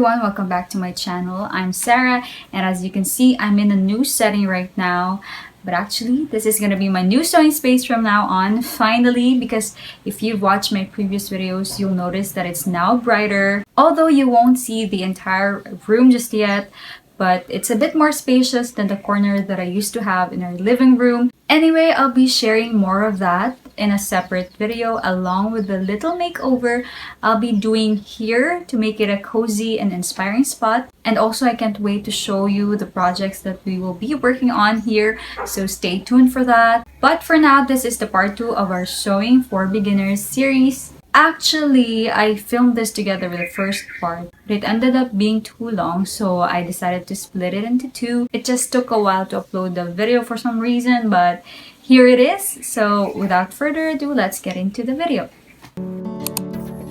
everyone, welcome back to my channel. I'm Sarah, and as you can see, I'm in a new setting right now. But actually, this is gonna be my new sewing space from now on, finally, because if you've watched my previous videos, you'll notice that it's now brighter. Although you won't see the entire room just yet, but it's a bit more spacious than the corner that I used to have in our living room. Anyway, I'll be sharing more of that in a separate video along with the little makeover I'll be doing here to make it a cozy and inspiring spot. And also, I can't wait to show you the projects that we will be working on here, so stay tuned for that. But for now, this is the part 2 of our Sewing for Beginners series. Actually, I filmed this together with the first part, but it ended up being too long, so I decided to split it into 2. It just took a while to upload the video for some reason, but here it is. So without further ado, let's get into the video.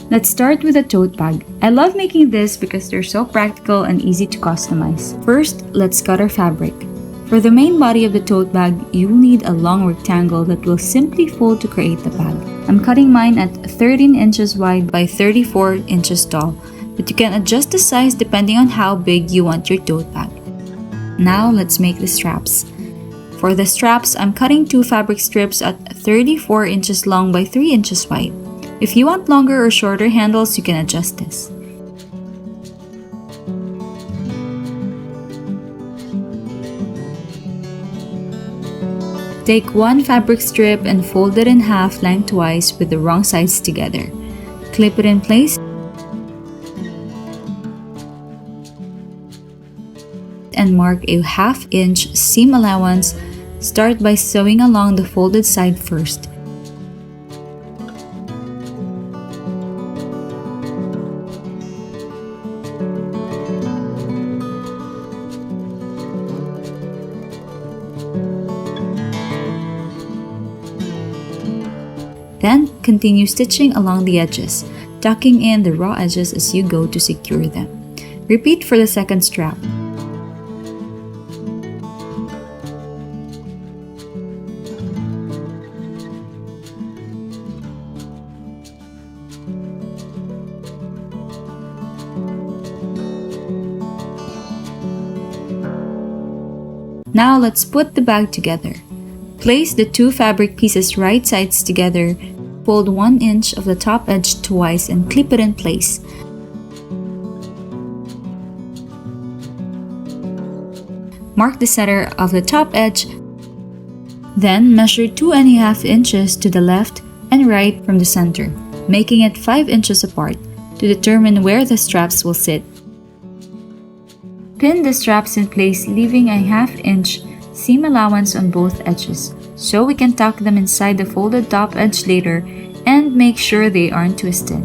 Let's start with a tote bag. I love making this because they're so practical and easy to customize. First, let's cut our fabric. For the main body of the tote bag, you'll need a long rectangle that will simply fold to create the bag. I'm cutting mine at 13 inches wide by 34 inches tall, but you can adjust the size depending on how big you want your tote bag. Now let's make the straps. For the straps, I'm cutting 2 fabric strips at 34 inches long by 3 inches wide. If you want longer or shorter handles, you can adjust this. Take 1 fabric strip and fold it in half lengthwise with the wrong sides together. Clip it in place and mark a 1/2 inch seam allowance. Start by sewing along the folded side first. Then, continue stitching along the edges, tucking in the raw edges as you go to secure them. Repeat for the second strap. Now let's put the bag together. Place the 2 fabric pieces right sides together. Fold 1 inch of the top edge twice and clip it in place. Mark the center of the top edge. Then measure 2.5 inches to the left and right from the center, making it 5 inches apart to determine where the straps will sit. Pin the straps in place, leaving a 1/2 inch seam allowance on both edges, so we can tuck them inside the folded top edge later and make sure they aren't twisted.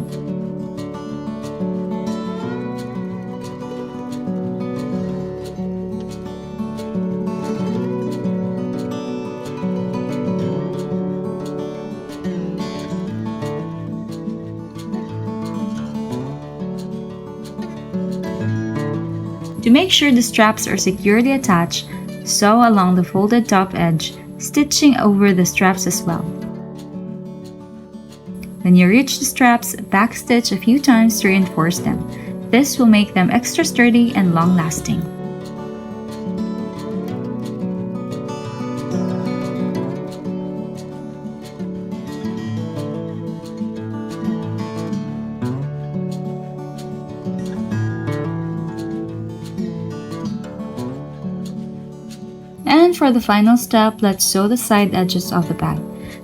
To make sure the straps are securely attached, sew along the folded top edge, stitching over the straps as well. When you reach the straps, backstitch a few times to reinforce them. This will make them extra sturdy and long-lasting. And for the final step, let's sew the side edges of the bag.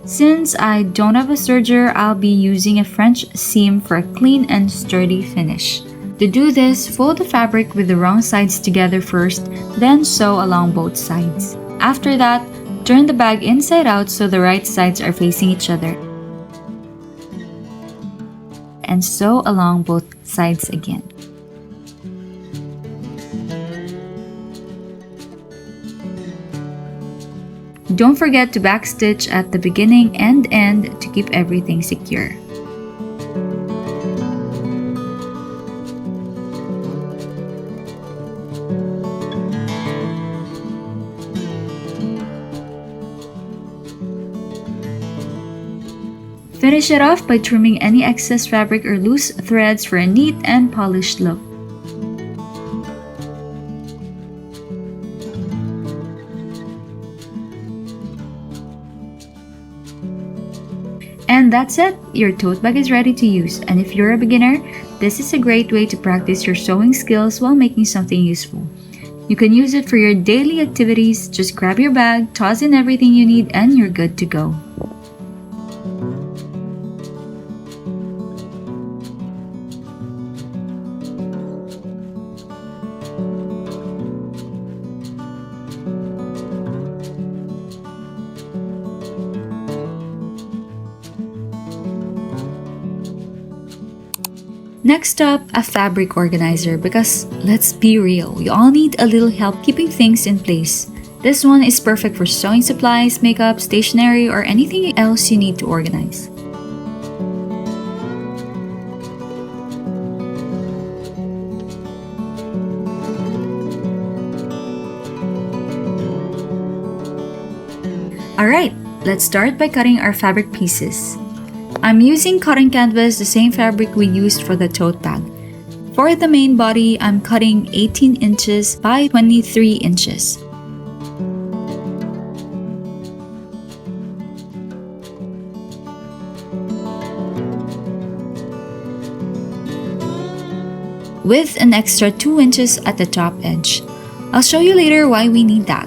Since I don't have a serger, I'll be using a French seam for a clean and sturdy finish. To do this, fold the fabric with the wrong sides together first, then sew along both sides. After that, turn the bag inside out so the right sides are facing each other. And sew along both sides again. Don't forget to backstitch at the beginning and end to keep everything secure. Finish it off by trimming any excess fabric or loose threads for a neat and polished look. And that's it! Your tote bag is ready to use. And if you're a beginner, this is a great way to practice your sewing skills while making something useful. You can use it for your daily activities. Just grab your bag, toss in everything you need, and you're good to go. Next up, a fabric organizer, because let's be real, we all need a little help keeping things in place. This one is perfect for sewing supplies, makeup, stationery, or anything else you need to organize. Alright, let's start by cutting our fabric pieces. I'm using cotton canvas, the same fabric we used for the tote bag. For the main body, I'm cutting 18 inches by 23 inches. With an extra 2 inches at the top edge. I'll show you later why we need that.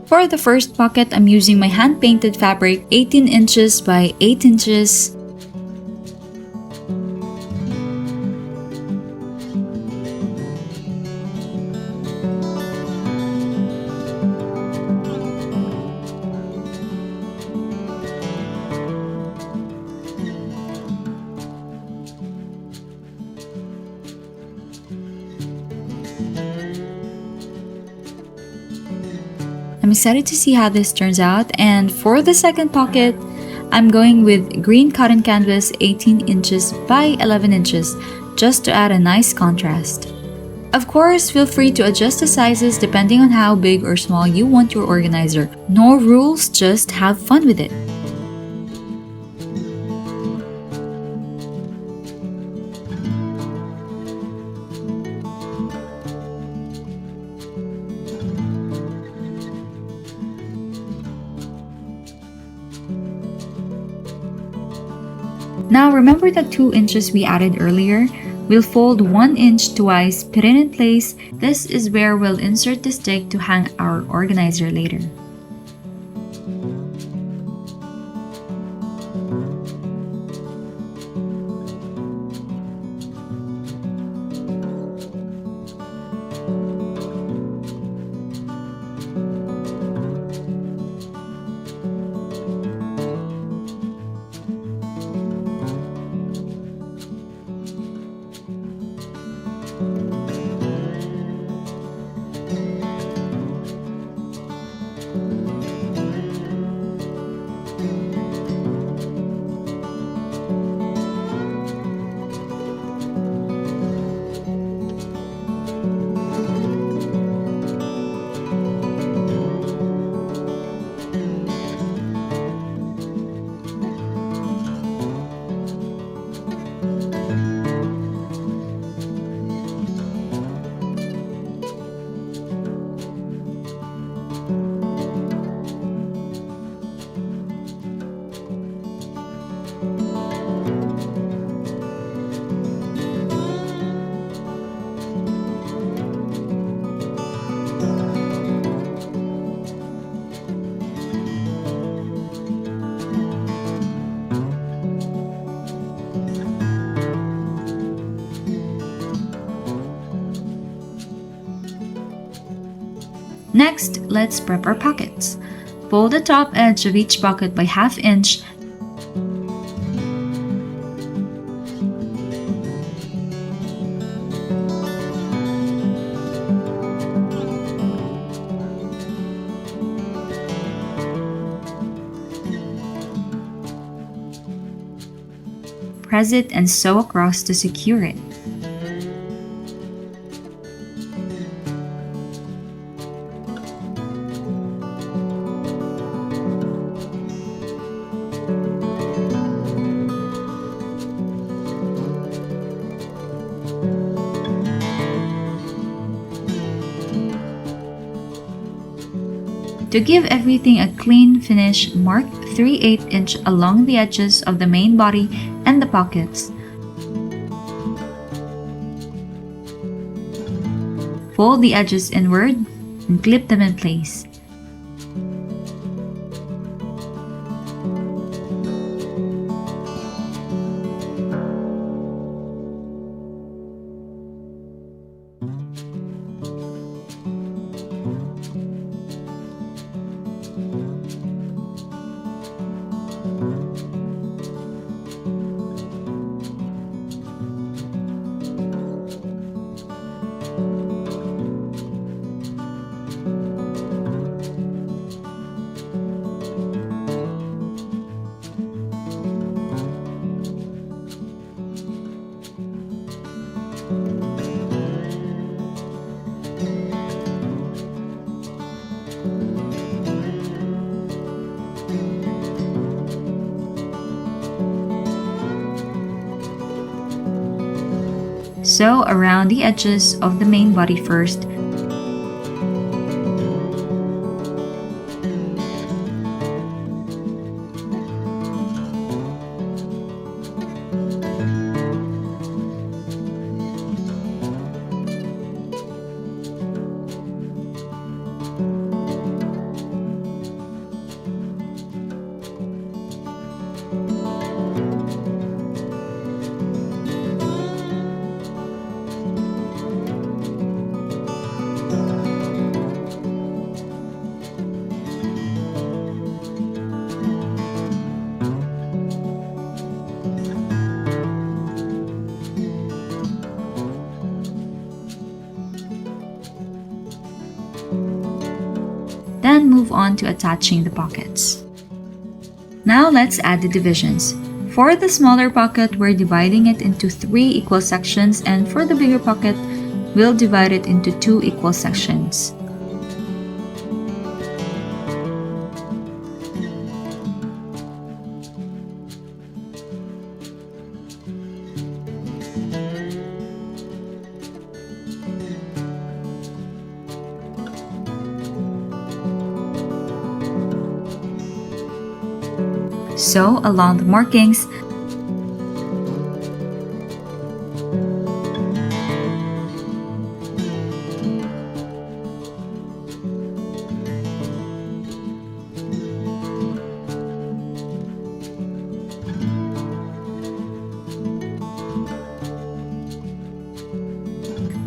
For the first pocket, I'm using my hand-painted fabric, 18 inches by 8 inches. I'm excited to see how this turns out, and for the second pocket, I'm going with green cotton canvas 18 inches by 11 inches, just to add a nice contrast. Of course, feel free to adjust the sizes depending on how big or small you want your organizer. No rules, just have fun with it. Now remember the 2 inches we added earlier? We'll fold 1 inch twice, put it in place. This is where we'll insert the stick to hang our organizer later. Next, let's prep our pockets. Fold the top edge of each pocket by ½ inch. Press it and sew across to secure it. To give everything a clean finish, mark 3/8 inch along the edges of the main body and the pockets. Fold the edges inward and clip them in place. Sew around the edges of the main body first. Then move on to attaching the pockets. Now let's add the divisions. For the smaller pocket, we're dividing it into 3 equal sections, and for the bigger pocket, we'll divide it into 2 equal sections. Sew along the markings.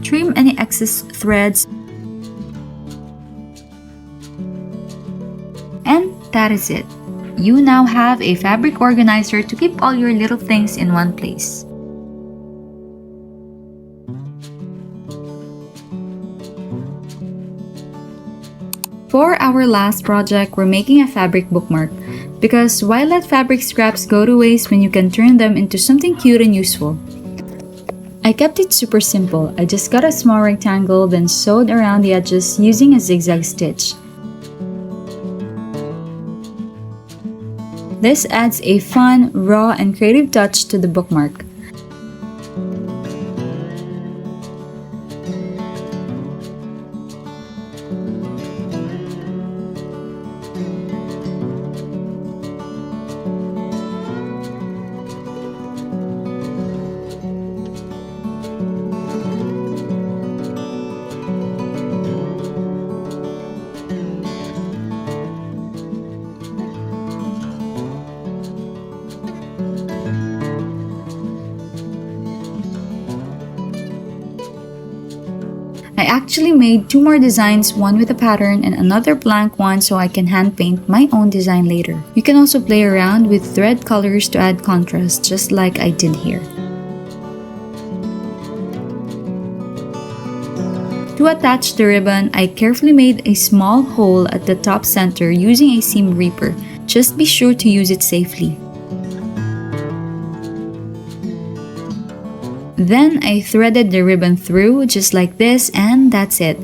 Trim any excess threads. And that is it. You now have a fabric organizer to keep all your little things in one place. For our last project, we're making a fabric bookmark, because why let fabric scraps go to waste when you can turn them into something cute and useful? I kept it super simple. I just got a small rectangle, then sewed around the edges using a zigzag stitch. This adds a fun, raw, and creative touch to the bookmark. I actually made 2 more designs, one with a pattern and another blank one, so I can hand paint my own design later. You can also play around with thread colors to add contrast, just like I did here. To attach the ribbon, I carefully made a small hole at the top center using a seam ripper. Just be sure to use it safely. Then I threaded the ribbon through just like this, and that's it.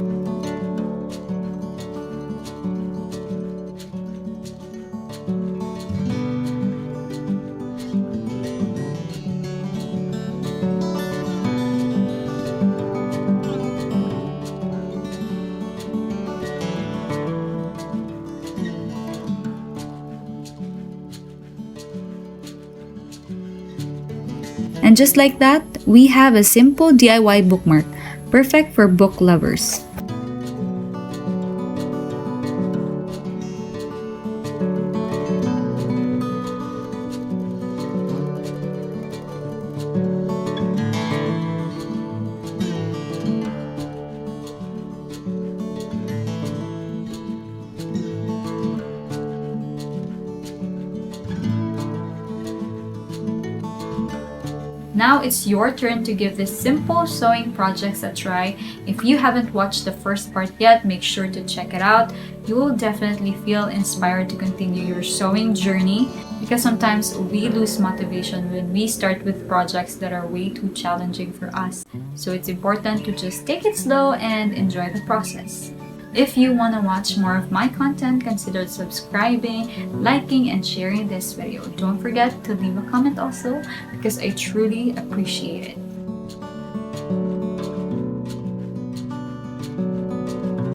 And just like that, we have a simple DIY bookmark, perfect for book lovers. Now it's your turn to give this simple sewing projects a try. If you haven't watched the first part yet, make sure to check it out. You will definitely feel inspired to continue your sewing journey, because sometimes we lose motivation when we start with projects that are way too challenging for us. So it's important to just take it slow and enjoy the process. If you want to watch more of my content, consider subscribing, liking, and sharing this video. Don't forget to leave a comment also, because I truly appreciate it.